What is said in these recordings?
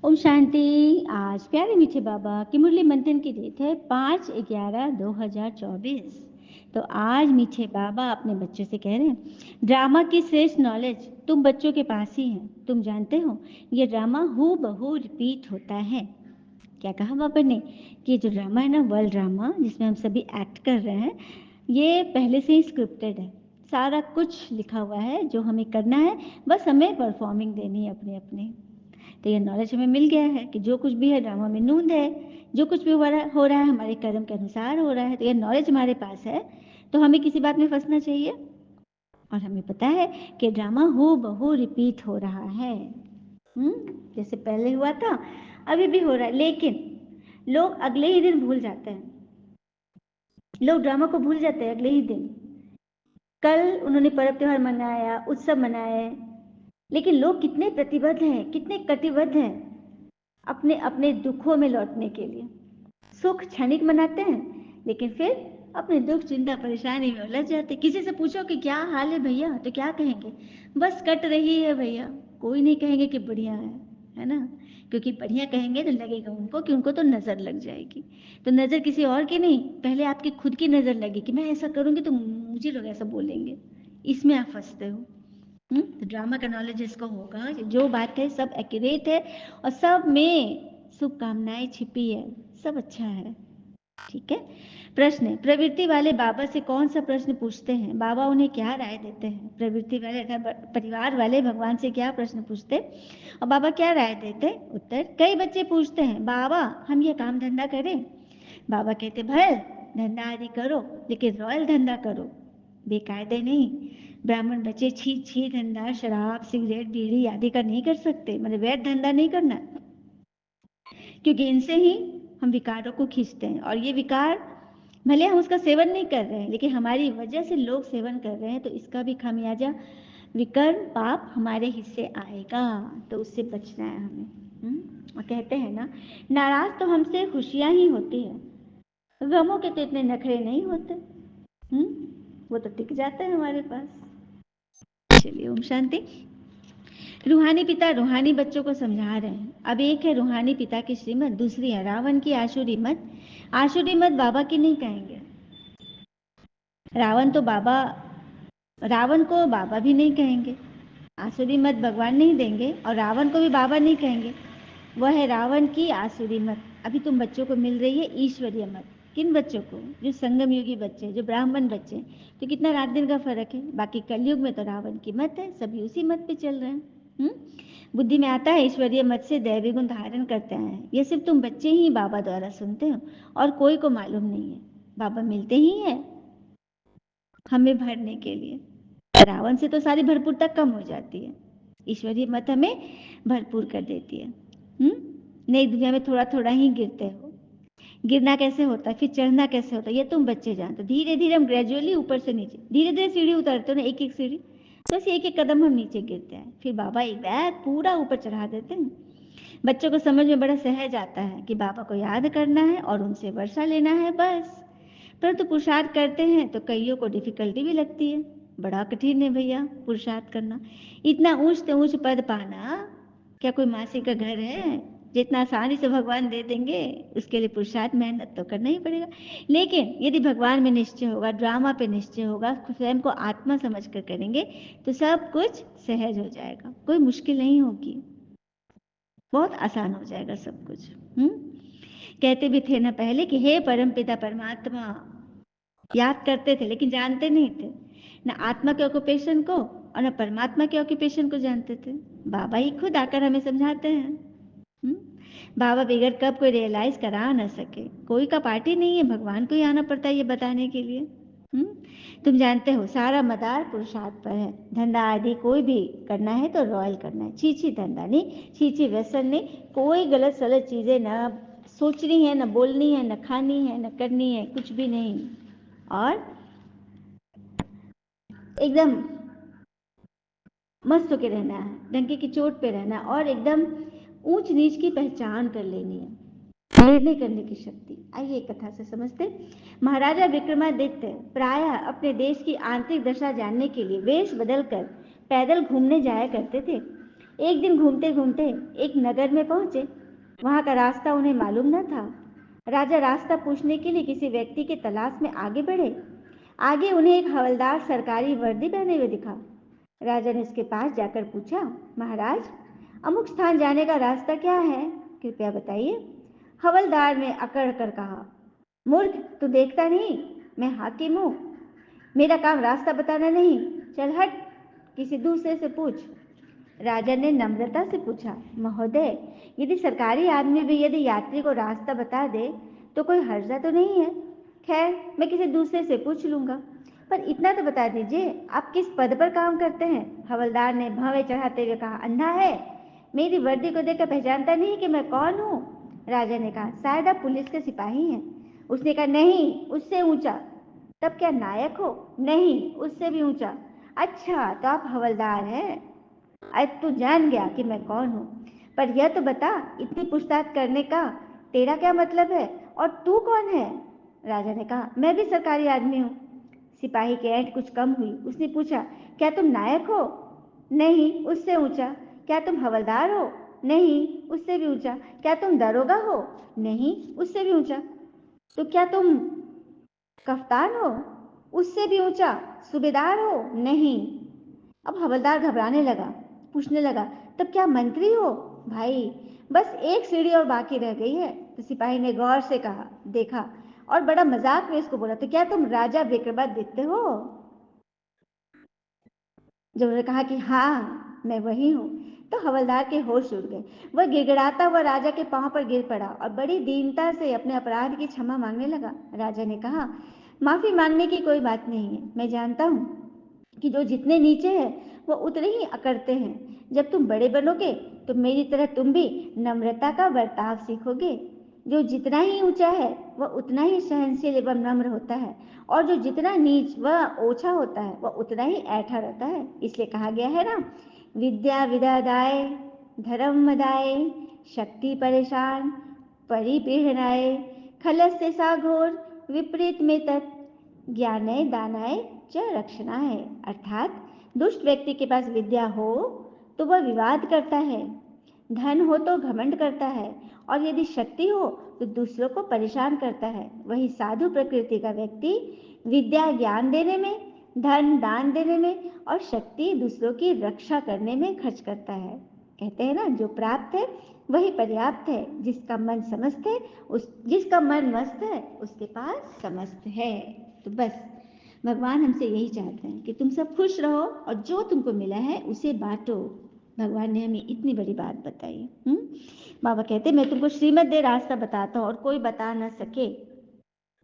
ओम शांति। आज प्यारे मीठे बाबा की मुरली मंथन की डेट है 5/11/2024। तो आज मीठे बाबा अपने बच्चों से कह रहे हैं, ड्रामा की श्रेष्ठ नॉलेज तुम बच्चों के पास ही है। तुम जानते हो ये ड्रामा हूबहू रिपीट होता है। क्या कहा बाबा ने कि ये जो ड्रामा है ना, वर्ल्ड ड्रामा जिसमें हम सभी एक्ट कर रहे हैं, ये पहले से ही स्क्रिप्टेड है। सारा कुछ लिखा हुआ है, जो हमें करना है बस हमें परफॉर्मिंग देनी है अपने अपने। तो ये नॉलेज हमें मिल गया है कि जो कुछ भी है ड्रामा में नूंद है, जो कुछ भी हो रहा है हमारे कर्म के अनुसार हो रहा है। तो ये नॉलेज हमारे पास है, तो हमें किसी बात में फंसना चाहिए। और हमें पता है कि ड्रामा हूबहू रिपीट हो रहा है। जैसे पहले हुआ था अभी भी हो रहा है, लेकिन लोग अगले ही दिन भूल जाते हैं। लोग ड्रामा को भूल जाते हैं अगले ही दिन। कल उन्होंने पर्व त्योहार मनाया, उत्सव मनाए, लेकिन लोग कितने प्रतिबद्ध हैं, कितने कटिबद्ध हैं अपने अपने दुखों में लौटने के लिए। सुख क्षणिक मनाते हैं, लेकिन फिर अपने दुख चिंता परेशानी में उलझ जाते। किसी से पूछो कि क्या हाल है भैया, तो क्या कहेंगे? बस कट रही है भैया। कोई नहीं कहेंगे कि बढ़िया है ना? क्योंकि बढ़िया कहेंगे तो लगेगा उनको कि उनको तो नज़र लग जाएगी। तो नज़र किसी और की नहीं, पहले आपकी खुद की नज़र लगी कि मैं ऐसा करूँगी तो मुझे लोग ऐसा बोलेंगे। इसमें आप फंसते हो। तो ड्रामा का नॉलेज इसको होगा कि जो बात है सब एक्यूरेट है और सब में शुभकामनाएं छिपी है, सब अच्छा है। ठीक है। प्रश्न, प्रवृत्ति वाले बाबा से कौन सा प्रश्न पूछते हैं, बाबा उन्हें क्या राय देते हैं? प्रवृत्ति वाले अर्थात परिवार वाले भगवान से क्या प्रश्न पूछते और बाबा क्या राय देते? उत्तर, कई बच्चे पूछते हैं, बाबा हम ये काम धंधा करें? बाबा कहते, भले धंधा आदि करो, लेकिन रॉयल धंधा करो, बेकायदे नहीं। ब्राह्मण बच्चे छी छी धंधा शराब सिगरेट बीड़ी आदि का नहीं कर सकते, मतलब वैध धंधा नहीं करना, क्योंकि इनसे ही हम विकारों को खींचते हैं। और ये विकार भले हम उसका सेवन नहीं कर रहे हैं, लेकिन हमारी वजह से लोग सेवन कर रहे हैं, तो इसका भी खामियाजा विकर्म पाप हमारे हिस्से आएगा। तो उससे बचना है हमें। और कहते हैं ना, नाराज तो हमसे खुशियां ही होती है, गमों के तो इतने नखरे नहीं होते। वो तो टिक जाते हैं हमारे पास। चलिए ओम शांति। रूहानी पिता रूहानी बच्चों को समझा रहे हैं। अब एक है रूहानी पिता की श्रीमत, दूसरी है रावण की आसुरी मत। आसुरी मत बाबा की नहीं कहेंगे, रावण को बाबा भी नहीं कहेंगे। आसुरी मत भगवान नहीं देंगे और रावण को भी बाबा नहीं कहेंगे। वह है रावण की आसुरी मत। अभी तुम बच्चों को मिल रही है ईश्वरीय मत। किन बच्चों को? जो संगम युगी बच्चे, जो ब्राह्मण बच्चे। तो कितना रात दिन का फर्क है। बाकी कलयुग में तो रावण की मत है, सभी उसी मत पे चल रहे हैं। बुद्धि में आता है ईश्वरीय मत से दैवी गुण धारण करते हैं। ये सिर्फ तुम बच्चे ही बाबा द्वारा सुनते हो और कोई को मालूम नहीं है। बाबा मिलते ही है हमें भरने के लिए। रावण से तो सारी भरपूरता कम हो जाती है, ईश्वरीय मत हमें भरपूर कर देती है। नई दुनिया में थोड़ा थोड़ा ही गिरते हो। गिरना कैसे होता है, फिर चढ़ना कैसे होता है, ये तुम बच्चे जानते हो। धीरे धीरे हम ग्रेजुअली ऊपर से नीचे धीरे धीरे सीढ़ी उतरते हो ना, एक एक सीढ़ी, बस एक एक कदम हम नीचे गिरते हैं, फिर बाबा एक बैग पूरा ऊपर चढ़ा देते हैं। बच्चों को समझ में बड़ा सहज आता है कि बाबा को याद करना है और उनसे वर्षा लेना है बस। परंतु पुरुषार्थ करते हैं तो कईयों को डिफिकल्टी भी लगती है। बड़ा कठिन है भैया पुरुषार्थ करना। इतना ऊंच से ऊंच पद पाना क्या कोई मासी का घर है जितना आसानी से भगवान दे देंगे? उसके लिए पुरुषार्थ मेहनत तो करना ही पड़ेगा। लेकिन यदि भगवान में निश्चय होगा, ड्रामा पे निश्चय होगा, स्वयं को आत्मा समझ कर करेंगे तो सब कुछ सहज हो जाएगा, कोई मुश्किल नहीं होगी, बहुत आसान हो जाएगा सब कुछ। कहते भी थे ना पहले कि हे परम पिता परमात्मा, याद करते थे लेकिन जानते नहीं थे ना आत्मा के ऑक्यूपेशन को और ना परमात्मा के ऑक्यूपेशन को जानते थे। बाबा ही खुद आकर हमें समझाते हैं। बाबा बगैर कब कोई रियलाइज करा ना सके, कोई का पार्टी नहीं है, भगवान को ही आना पड़ता है ये बताने के लिए। तुम जानते हो सारा मदार पुरुषार्थ पर है। धंधा आदि कोई भी करना है तो रॉयल करना है, छीछी धंधा नहीं, छीछी व्यसन नहीं, कोई गलत सलत चीजें ना सोचनी है, ना बोलनी है, ना खानी है, ना करनी है, कुछ भी नहीं। और एकदम मस्त होके रहना है, डंके की चोट पे रहना और एकदम ऊंच नीच की पहचान कर लेनी है, निर्णय करने की शक्ति। आइए कथा से समझते। महाराजा विक्रमादित्य प्रायः अपने देश की आंतरिक दशा जानने के लिए वेश बदलकर पैदल घूमने जाया करते थे। एक दिन घूमते घूमते एक नगर में पहुंचे। वहां का रास्ता उन्हें मालूम न था। राजा रास्ता पूछने के लिए किसी व्यक्ति की तलाश में आगे बढ़े। आगे उन्हें एक हवलदार सरकारी वर्दी पहने हुए दिखा। राजा ने उसके पास जाकर पूछा, महाराज, अमुक स्थान जाने का रास्ता क्या है, कृपया बताइए। हवलदार ने अकड़ कर कहा, मूर्ख, तू देखता नहीं, मैं हाकिम हूँ। मेरा काम रास्ता बताना नहीं, चल हट, किसी दूसरे से पूछ। राजा ने नम्रता से पूछा, महोदय, यदि सरकारी आदमी भी यदि यात्री को रास्ता बता दे तो कोई हर्जा तो नहीं है। खैर, मैं किसी दूसरे से पूछ लूंगा, पर इतना तो बता दीजिए, आप किस पद पर काम करते हैं। हवलदार ने भवें चढ़ाते हुए कहा, अंधा है, मेरी वर्दी को देखकर पहचानता नहीं कि मैं कौन हूँ। राजा ने कहा, शायद आप पुलिस के सिपाही हैं। उसने कहा, नहीं, उससे ऊंचा। तब क्या नायक हो? नहीं, उससे भी ऊंचा। अच्छा, तो आप हवलदार हैं। आज तू जान गया कि मैं कौन हूँ, पर यह तो बता, इतनी पूछताछ करने का तेरा क्या मतलब है, और तू कौन है? राजा ने कहा, मैं भी सरकारी आदमी हूँ। सिपाही की ऐंठ कुछ कम हुई। उसने पूछा, क्या तुम नायक हो? नहीं, उससे ऊंचा। क्या तुम हवलदार हो? नहीं, उससे भी ऊंचा। क्या तुम दरोगा हो? नहीं, उससे भी ऊंचा। तो क्या तुम कप्तान हो? उससे भी ऊंचा। सूबेदार हो? नहीं। अब हवलदार घबराने लगा, पूछने लगा, तब क्या मंत्री हो? भाई, बस एक सीढ़ी और बाकी रह गई है। तो सिपाही ने गौर से कहा, देखा, और बड़ा मजाक में इसको बोला, तो क्या तुम राजा विक्रमादित्य हो? जब उन्होंने कहा कि हाँ, मैं वही हूँ, तो हवलदार के होश उड़ गए। वह गिड़गिड़ाता हुआ राजा के पांव पर गिर पड़ा और बड़ी दीनता से अपने अपराध की क्षमा मांगने लगा। राजा ने कहा, माफी मांगने की कोई बात नहीं है। मैं जानता हूँ कि जो जितने नीचे है वो उतने ही अकड़ते हैं। जब तुम बड़े बनोगे तो मेरी तरह तुम भी नम्रता का बर्ताव सीखोगे। जो जितना ही ऊंचा है वह उतना ही सहनशील एवं नम्र होता है, और जो जितना नीच वह ओछा होता है वह उतना ही ऐठा रहता है। इसलिए कहा गया है ना, विद्या विदादाय, धर्म मदाय, शक्ति परेशान, परिपीड़नाय, खलस्य साघोर, विपरीत में तत्, ज्ञानय दानाय च रक्षणाय। अर्थात दुष्ट व्यक्ति के पास विद्या हो तो वह विवाद करता है, धन हो तो घमंड करता है, और यदि शक्ति हो तो दूसरों को परेशान करता है। वही साधु प्रकृति का व्यक्ति विद्या ज्ञान देने में, धन दान देने में, और शक्ति दूसरों की रक्षा करने में खर्च करता है। कहते हैं ना, जो प्राप्त है वही पर्याप्त है। जिसका मन समस्त है, जिसका मन मस्त है उसके पास समस्त है। तो बस भगवान हमसे यही चाहते हैं कि तुम सब खुश रहो और जो तुमको मिला है उसे बांटो। भगवान ने हमें इतनी बड़ी बात बताई। बाबा कहते, मैं तुमको श्रीमत दे रास्ता बताता हूँ और कोई बता ना सके।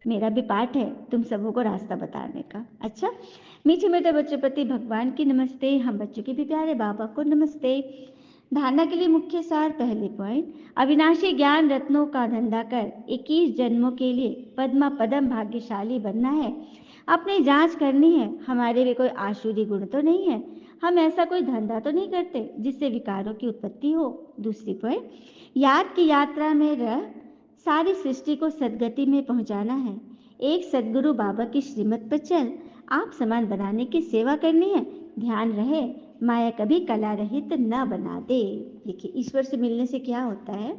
मेरा भी पाठ है तुम सबों को रास्ता बताने का। अच्छा, मीठे मीठे बच्चों प्रति भगवान की नमस्ते। हम बच्चों के भी प्यारे बाबा को नमस्ते। धारणा के लिए मुख्य सार, पहले पॉइंट, अविनाशी ज्ञान रत्नों का धंधा कर 21 जन्मों के लिए पद्मा पदम भाग्यशाली बनना है। अपनी जांच करनी है, हमारे भी कोई आसुरी गुण तो नहीं है। हम ऐसा कोई धंधा तो नहीं करते जिससे विकारों की उत्पत्ति हो। दूसरी पॉइंट, याद की यात्रा में रह सारी सृष्टि को सदगति में पहुंचाना है। एक सदगुरु बाबा की श्रीमत पर चल, आप समान बनाने की सेवा करनी है। ध्यान रहे, माया कभी कला रहित न बना दे। देखिए, ईश्वर से मिलने से क्या होता है,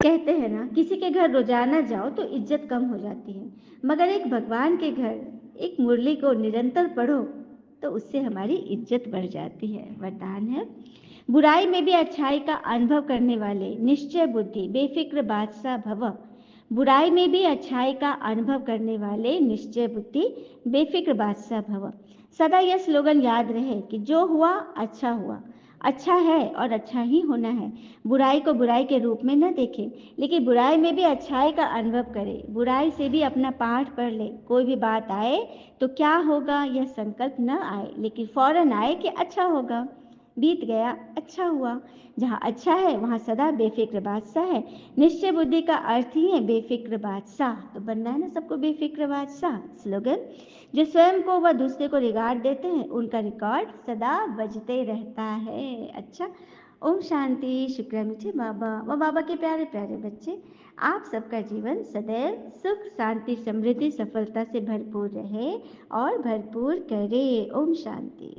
कहते हैं ना, किसी के घर रोजाना जाओ तो इज्जत कम हो जाती है, मगर एक भगवान के घर एक मुरली को निरंतर पढ़ो तो उससे हमारी इज्जत बढ़ जाती है। वरदान है, बुराई में भी अच्छाई का अनुभव करने वाले निश्चय बुद्धि बेफिक्र बादशाह भव। बुराई में भी अच्छाई का अनुभव करने वाले निश्चय बुद्धि बेफिक्र बादशाह भव। सदा यह स्लोगन याद रहे कि जो हुआ, अच्छा है और अच्छा ही होना है। बुराई को बुराई के रूप में न देखें, लेकिन बुराई में भी अच्छाई का अनुभव करें। बुराई से भी अपना पाठ पढ़ ले। कोई भी बात आए तो क्या होगा यह संकल्प न आए, लेकिन फौरन आए कि अच्छा होगा। बीत गया, अच्छा हुआ। जहाँ अच्छा है वहाँ सदा बेफिक्र बादशाह है। निश्चय बुद्धि का अर्थ ही है बेफिक्र बादशाह। तो बनना है ना सबको बेफिक्र बादशाह। स्लोगन, जो स्वयं को व दूसरे को रिगार्ड देते हैं उनका रिकॉर्ड सदा बजते रहता है। अच्छा, ओम शांति। शुक्र मीठे बाबा व बाबा के प्यारे प्यारे बच्चे, आप सबका जीवन सदैव सुख शांति समृद्धि सफलता से भरपूर रहे और भरपूर करे। ओम शांति।